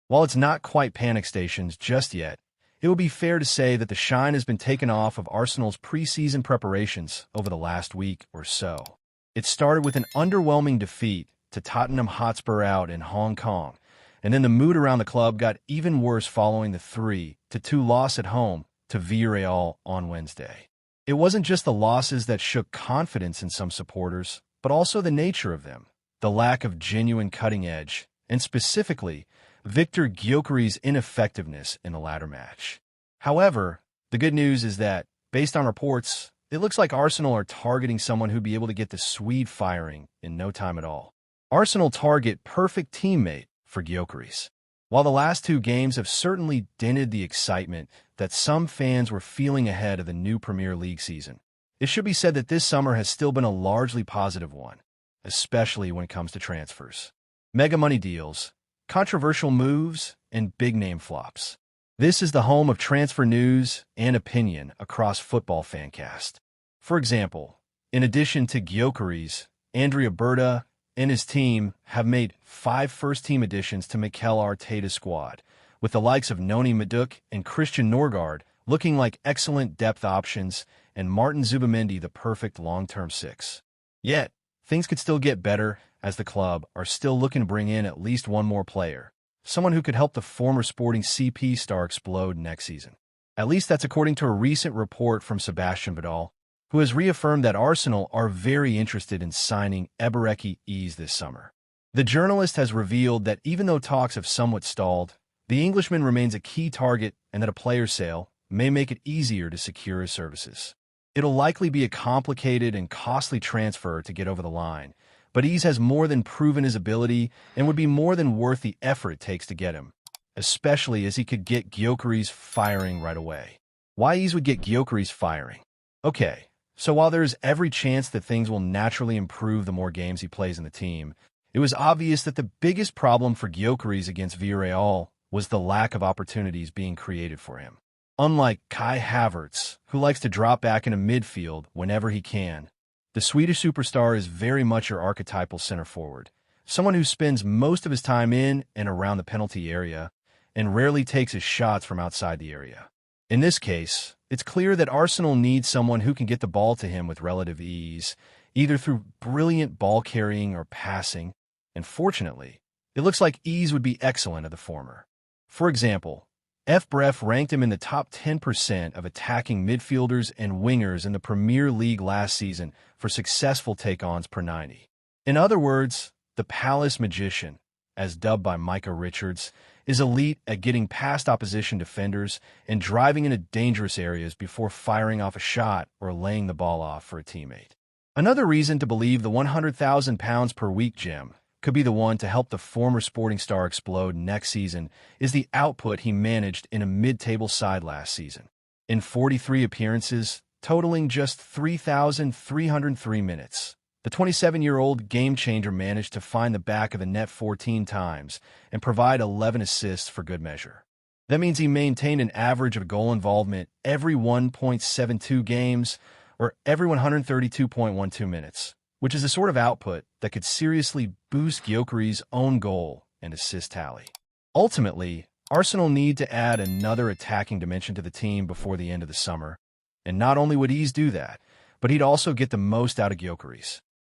While it's not quite panic stations just yet, it would be fair to say that the shine has been taken off of Arsenal's preseason preparations over the last week or so. It started with an underwhelming defeat to Tottenham Hotspur out in Hong Kong, and then the mood around the club got even worse following the 3-2 loss at home to Villarreal on Wednesday. It wasn't just the losses that shook confidence in some supporters, but also the nature of them, the lack of genuine cutting edge, and specifically, Victor Gyokeres' ineffectiveness in the latter match. However, the good news is that, based on reports, it looks like Arsenal are targeting someone who'd be able to get the Swede firing in no time at all. Arsenal target perfect teammate for Gyokeres. While the last two games have certainly dented the excitement that some fans were feeling ahead of the new Premier League season, it should be said that this summer has still been a largely positive one, especially when it comes to transfers. Mega money deals, controversial moves, and big-name flops. This is the home of transfer news and opinion across Football Fancast. For example, in addition to Gyokeres, Andrea Berta and his team have made 5 first-team additions to Mikel Arteta's squad, with the likes of Noni Madueke and Christian Norgard looking like excellent depth options and Martin Zubimendi the perfect long-term 6. Yet, things could still get better, as the club are still looking to bring in at least one more player, someone who could help the former Sporting CP star explode next season. At least that's according to a recent report from Sebastian Vidal, who has reaffirmed that Arsenal are very interested in signing Ebereki Eze this summer. The journalist has revealed that even though talks have somewhat stalled, the Englishman remains a key target and that a player sale may make it easier to secure his services. It'll likely be a complicated and costly transfer to get over the line, but Eze has more than proven his ability and would be more than worth the effort it takes to get him, especially as he could get Gyokeres firing right away. Why Eze would get Gyokeres firing? Okay, so while there's every chance that things will naturally improve the more games he plays in the team, it was obvious that the biggest problem for Gyokeres against Villarreal was the lack of opportunities being created for him. Unlike Kai Havertz, who likes to drop back into midfield whenever he can, the Swedish superstar is very much your archetypal center forward, someone who spends most of his time in and around the penalty area and rarely takes his shots from outside the area. In this case, it's clear that Arsenal needs someone who can get the ball to him with relative ease, either through brilliant ball carrying or passing, and fortunately, it looks like Eze would be excellent at the former. For example, FBref ranked him in the top 10% of attacking midfielders and wingers in the Premier League last season for successful take-ons per 90. In other words, the Palace Magician, as dubbed by Micah Richards, is elite at getting past opposition defenders and driving into dangerous areas before firing off a shot or laying the ball off for a teammate. Another reason to believe the £100,000 per week gem could be the one to help the former Sporting star explode next season is the output he managed in a mid-table side last season. In 43 appearances, totaling just 3,303 minutes, the 27-year-old game-changer managed to find the back of the net 14 times and provide 11 assists for good measure. That means he maintained an average of goal involvement every 1.72 games or every 132.12 minutes, which is the sort of output that could seriously boost Gyokeres' own goal and assist tally. Ultimately, Arsenal need to add another attacking dimension to the team before the end of the summer, and not only would Eze do that, but he'd also get the most out of Gyokeres.